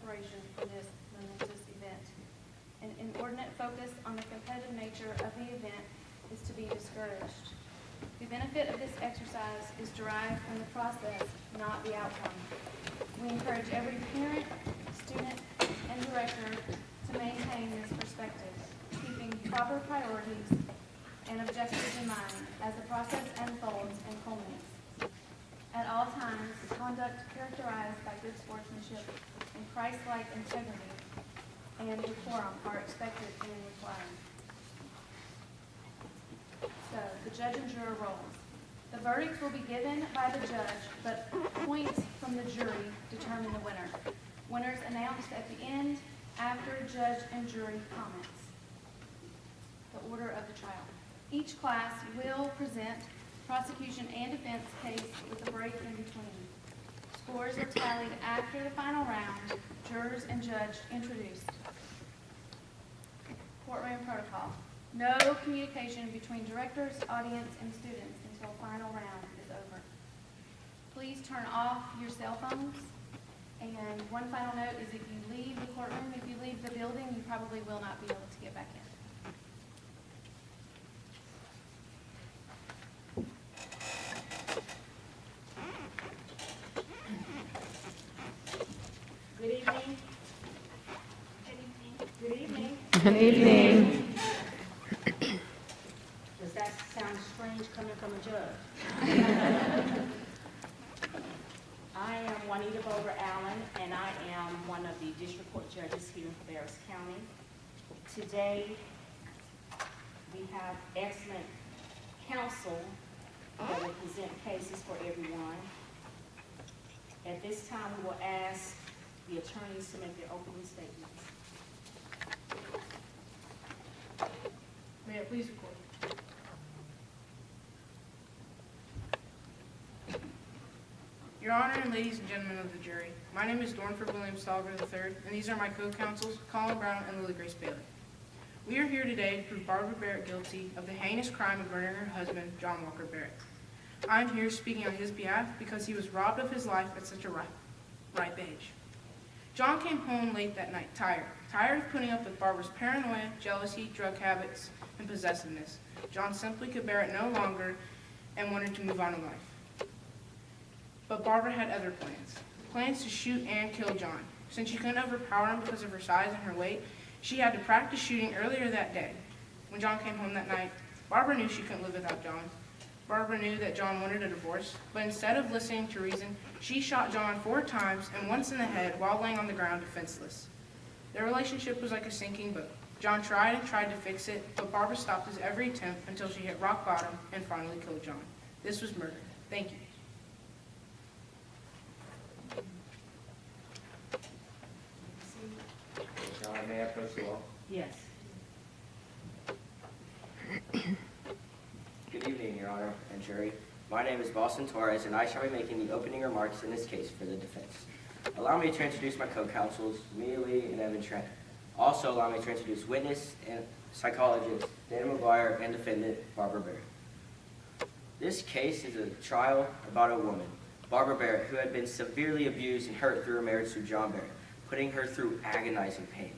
preparation for this momentous event. An inordinate focus on the competitive nature of the event is to be discouraged. The benefit of this exercise is derived from the process, not the outcome. We encourage every parent, student, and director to maintain this perspective, keeping proper priorities and objectives in mind as the process unfolds and culminates. At all times, conduct characterized by good sportsmanship and Christ-like integrity and decorum are expected and required. So, the judge and juror roles. The verdicts will be given by the judge, but points from the jury determine the winner. Winners announced at the end after judge and jury comments. The order of the trial. Each class will present prosecution and defense case with a break in between. Scores are tallied after the final round. Jurors and judge introduced. Courtroom protocol. No communication between directors, audience, and students until final round is over. Please turn off your cell phones. And one final note is if you leave the courtroom, if you leave the building, you probably will not be able to get back in. Good evening. Good evening. Good evening. Does that sound strange coming from a judge? I am Juanita Bover Allen, and I am one of the district court judges here in Cabarrus County. Today, we have excellent counsel that will present cases for everyone. At this time, we will ask the attorneys to make their opening statements. May I please record? Your Honor and ladies and gentlemen of the jury, my name is Dornford William Stalver III, and these are my co-counsels, Colin Brown and Lily Grace Bailey. We are here today to prove Barbara Barrett guilty of the heinous crime of murdering her husband, John Walker Barrett. I am here speaking on his behalf because he was robbed of his life at such a ripe age. John came home late that night, tired of putting up with Barbara's paranoia, jealousy, drug habits, and possessiveness. John simply could bear it no longer and wanted to move on in life. But Barbara had other plans to shoot and kill John. Since she couldn't overpower him because of her size and her weight, she had to practice shooting earlier that day. When John came home that night, Barbara knew she couldn't live without John. Barbara knew that John wanted a divorce, but instead of listening to reason, she shot John 4 times and once in the head while laying on the ground defenseless. Their relationship was like a sinking boat. John tried and tried to fix it, but Barbara stopped his every attempt until she hit rock bottom and finally killed John. This was murder. Thank you. John, may I approach the law? Yes. Good evening, Your Honor and jury. My name is Boston Torres, and I shall be making the opening remarks in this case for the defense. Allow me to introduce my co-counsels, Mia Lee and Evan Trent. Also, allow me to introduce witness and psychologist Dana McGuire and defendant Barbara Barrett. This case is a trial about a woman, Barbara Barrett, who had been severely abused and hurt through her marriage to John Barrett, putting her through agonizing pain.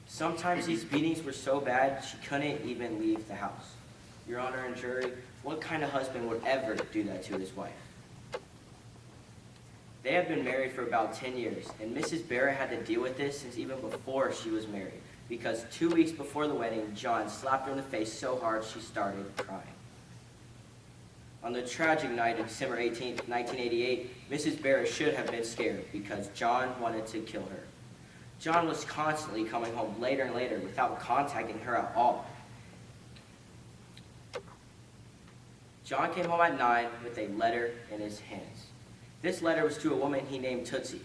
Sometimes these beatings were so bad she couldn't even leave the house. Your Honor and jury, what kind of husband would ever do that to his wife? They have been married for about 10 years, and Mrs. Barrett had to deal with this since even before she was married, because 2 weeks before the wedding, John slapped her in the face so hard she started crying. On the tragic night of December 18th, 1988, Mrs. Barrett should have been scared because John wanted to kill her. John was constantly coming home later and later without contacting her at all. John came home at 9 with a letter in his hands. This letter was to a woman he named Tootsie.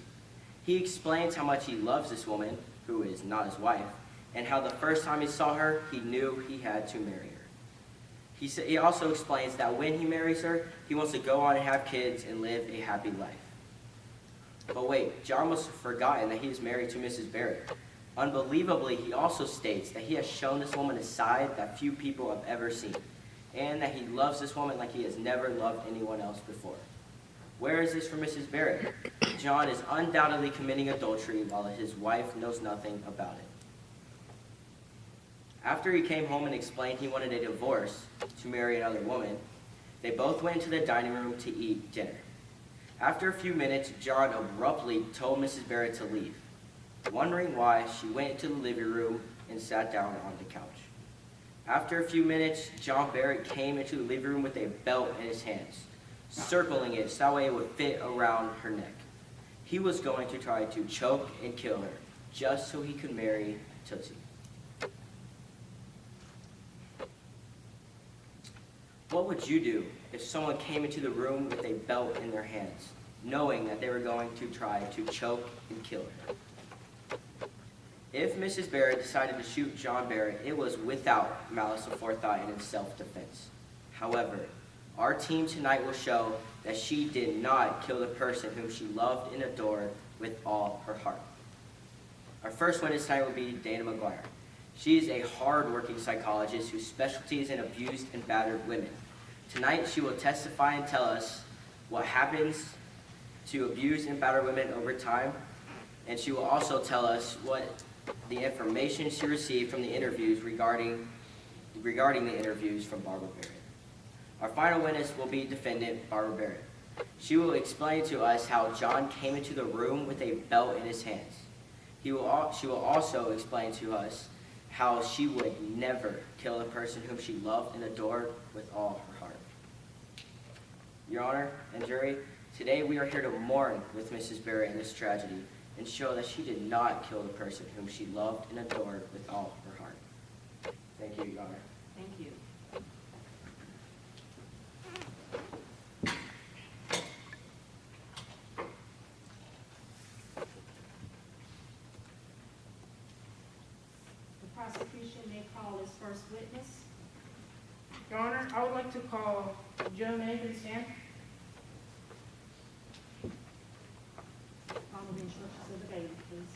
He explains how much he loves this woman, who is not his wife, and how the first time he saw her, he knew he had to marry her. He also explains that when he marries her, he wants to go on and have kids and live a happy life. But wait, John must have forgotten that he is married to Mrs. Barrett. Unbelievably, he also states that he has shown this woman a side that few people have ever seen, and that he loves this woman like he has never loved anyone else before. Where is this for Mrs. Barrett? John is undoubtedly committing adultery while his wife knows nothing about it. After he came home and explained he wanted a divorce to marry another woman, they both went into the dining room to eat dinner. After a few minutes, John abruptly told Mrs. Barrett to leave. Wondering why, she went into the living room and sat down on the couch. After a few minutes, John Barrett came into the living room with a belt in his hands, circling it so that way it would fit around her neck. He was going to try to choke and kill her, just so he could marry Tootsie. What would you do if someone came into the room with a belt in their hands, knowing that they were going to try to choke and kill her? If Mrs. Barrett decided to shoot John Barrett, it was without malice aforethought and in self-defense. However, our team tonight will show that she did not kill the person whom she loved and adored with all her heart. Our first witness tonight will be Dana McGuire. She is a hard-working psychologist whose specialty is in abused and battered women. Tonight, she will testify and tell us what happens to abused and battered women over time, and she will also tell us what the information she received from the interviews regarding the interviews from Barbara Barrett. Our final witness will be defendant Barbara Barrett. She will explain to us how John came into the room with a belt in his hands. She will also explain to us how she would never kill the person whom she loved and adored with all her heart. Your Honor and jury, today we are here to mourn with Mrs. Barrett in this tragedy and show that she did not kill the person whom she loved and adored with all her heart. Thank you, Your Honor. Thank you. The prosecution may call its first witness. Your Honor, I would like to call Joe May to the stand. Follow the instructions of the bailiff, please.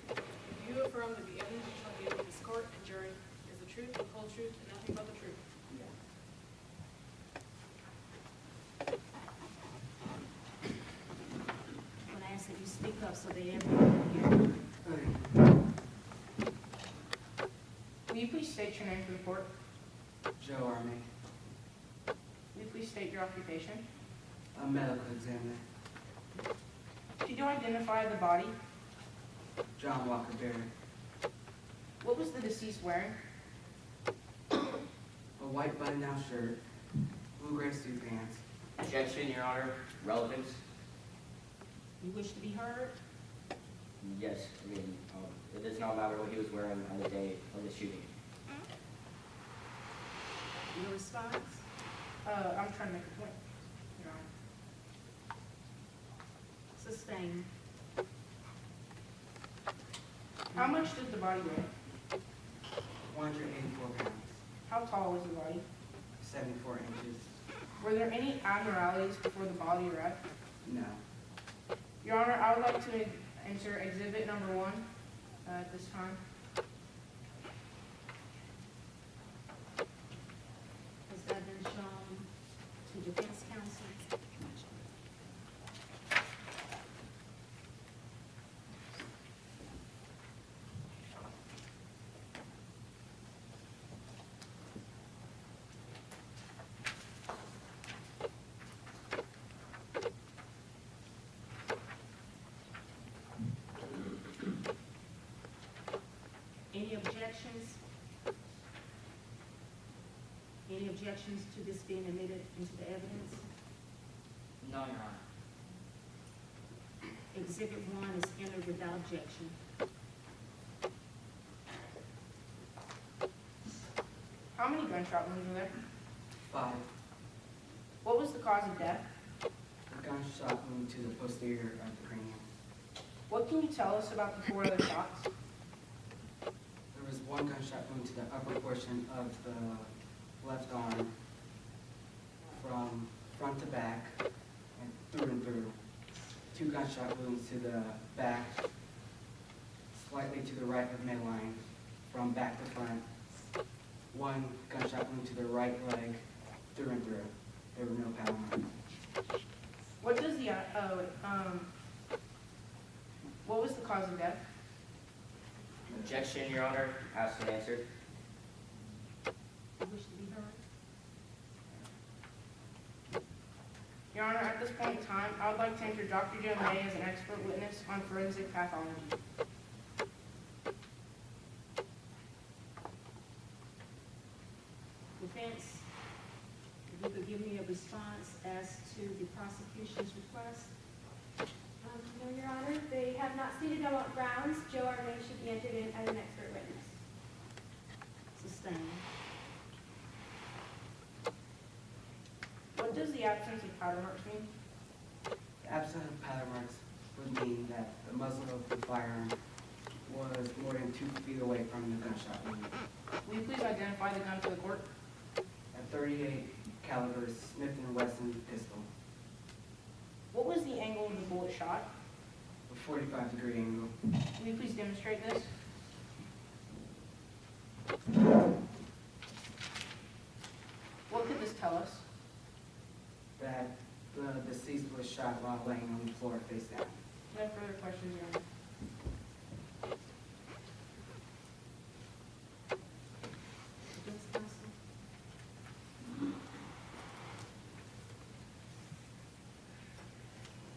Do you affirm that the evidence you shall give to this court and jury is the truth, the whole truth, and nothing but the truth? I'm going to ask that you speak up so that everyone can hear. Will you please state your name for the court? Joe Army, Will you please state your occupation? a medical examiner. Did you identify the body? John Walker Barrett, What was the deceased wearing? a white button-down shirt, blue gray suit pants. Objection, Your Honor. Relevance? You wish to be heard? Yes. It does not matter what he was wearing on the day of the shooting. Your response? I'm trying to make a point, Your Honor. Sustained. How much did the body weigh? 184 pounds, How tall was the body? 74 inches. Were there any abnormalities before the body arrived? No. Your Honor, I would like to enter exhibit number 1 at this time. Has that been shown to defense counsel? Any objections? Any objections to this being admitted into the evidence? No, Your Honor. Exhibit 1 is entered without objection. How many gunshot wounds were there? 5, What was the cause of death? a gunshot wound to the posterior of the cranium. What can you tell us about the 4 other shots? There was one gunshot wound to the upper portion of the left arm from front to back and through. 2 gunshot wounds to the back, slightly to the right of midline, from back to front. 1 gunshot wound to the right leg, through and through. There were no paddle marks. What does the, what was the cause of death? Objection, Your Honor. Asked and answered. You wish to be heard? Your Honor, at this point in time, I would like to enter Dr. Joe May as an expert witness on forensic pathology. Defense, if you could give me a response as to the prosecution's request. No, Your Honor, they have not stated on what grounds Joe Armay should be entered in as an expert witness. Sustained. What does the absence of powder marks mean? The absence of paddle marks would mean that the muzzle of the firearm was more than 2 feet away from the gunshot wound. Will you please identify the gun for the court? A .38 caliber Smith & Wesson pistol, What was the angle of the bullet shot? a 45-degree angle. Will you please demonstrate this? What could this tell us? That the deceased was shot while laying on the floor face down. No further questions, Your Honor. Defense counsel.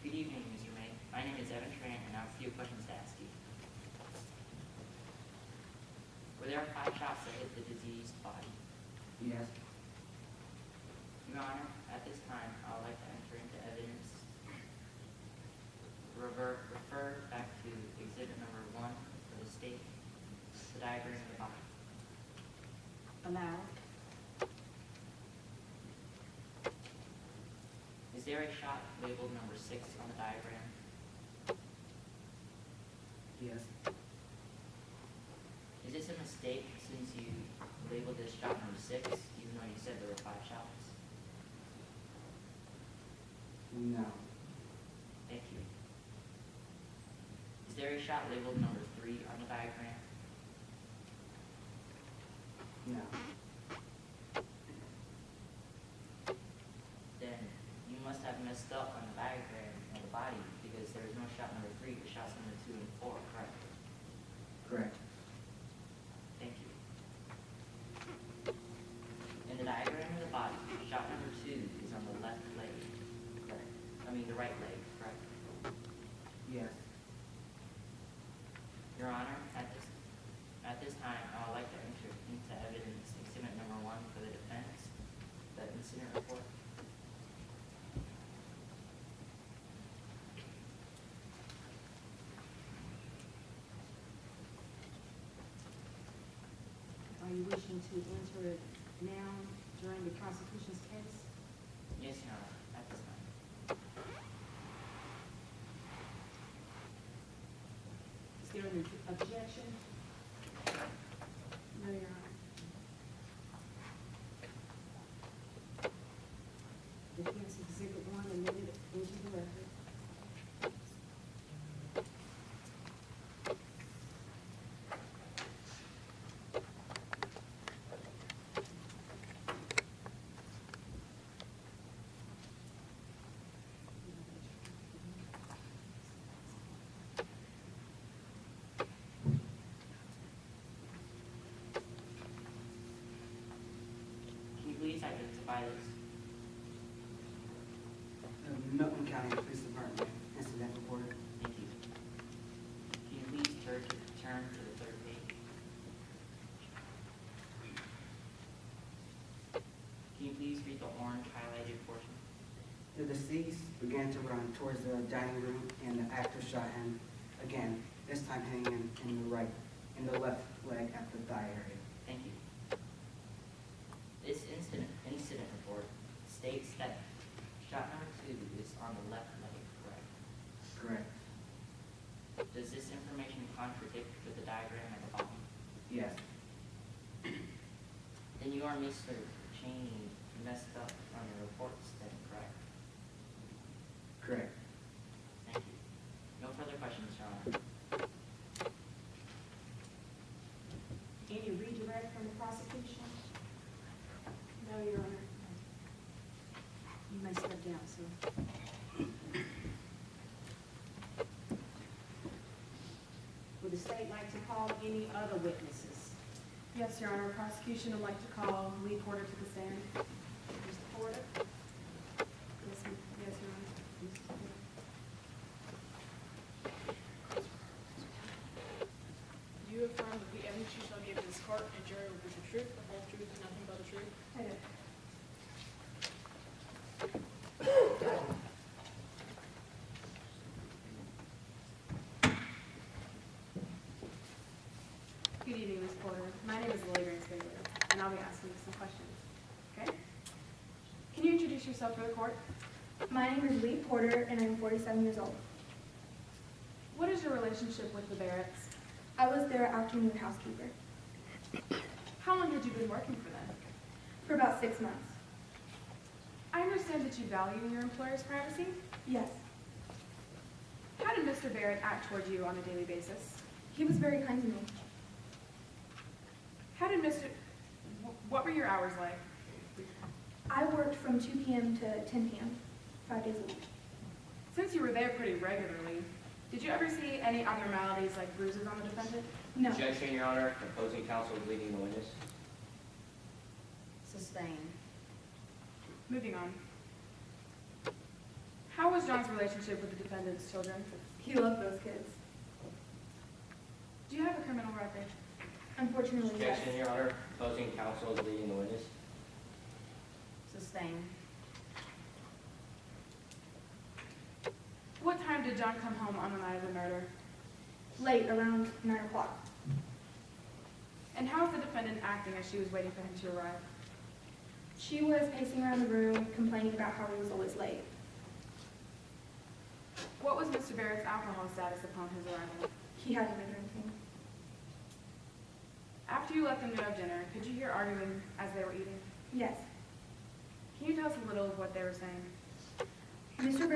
Good evening, Mr. May. My name is Evan Tran, and I have a few questions to ask you. Were there 5 shots that hit the diseased body? Yes. Your Honor, at this time, I would like to enter into evidence. Refer back to exhibit number 1 for the state, the diagram of the body. Allowed. Is there a shot labeled number 6 on the diagram? Yes. Is this a mistake since you labeled this shot number 6, even though you said there were 5 shots? No. Thank you. Is there a shot labeled number 3 on the diagram? No. Then you must have messed up on the diagram of the body because there is no shot number 3, but shots number 2 and 4, correct? Correct. Thank you. In the diagram of the body, shot number 2 is on the left leg, correct? The right leg, correct? Yes. Your Honor, at this time, I would like to enter into evidence exhibit number 1 for the defense, the incident report. Are you wishing to enter it now during the prosecution's case? Yes, Your Honor, at this time. Is there an objection? No, Your Honor. Defense exhibit 1 admitted into the record. Can you please identify this? Milton County Police Department incident reporter. Thank you. Can you please turn to the 3rd page? Can you please read the orange highlighted portion? The deceased began to run towards the dining room, and the actor shot him again, this time hitting him in the left leg at the thigh area. Thank you. This incident report states that shot number 2 is on the left leg, correct? Correct. Does this information contradict with the diagram at the bottom? Yes. Then you are Mr. Cheney messed up on your reports then, correct? Correct. Thank you. No further questions, Your Honor. Any redirect from the prosecution? No, Your Honor. Would the state like to call any other witnesses? Yes, Your Honor, prosecution would like to call Lee Porter to the stand. Mr. Porter? Yes, yes, Your Honor. Do you affirm that the evidence you shall give to this court and jury will be the truth, the whole truth, and nothing but the truth? I do. Good evening, Ms. Porter. My name is Lily Bailey, and I'll be asking you some questions. Okay? Can you introduce yourself for the court? My name is Lee Porter, and I'm 47 years old. What is your relationship with the Barretts? I was their afternoon housekeeper How long had you been working for them? for about 6 months. I understand that you value your employer's privacy. Yes, How did Mr. Barrett act toward you on a daily basis? he was very kind to me. How did what were your hours like? I worked from 2 p.m. to 10 p.m., 5 days a week. Since you were there pretty regularly, did you ever see any abnormalities like bruises on the defendant? No, Objection, Your Honor. Opposing counsel is leading the witness. Sustained. Moving on. How was John's relationship with the defendant's children? he loved those kids. Do you have a criminal record? Unfortunately, yes. Objection, Your Honor. Opposing counsel is leading the witness. Sustained. What time did John come home on the night of the murder? Late, around 9 o'clock. And how was the defendant acting as she was waiting for him to arrive? She was pacing around the room, complaining about how he was always late. What was Mr. Barrett's alcohol status upon his arrival? He hadn't been drinking. After you let them know of dinner, could you hear arguing as they were eating? Yes. Can you tell us a little of what they were saying? Mr.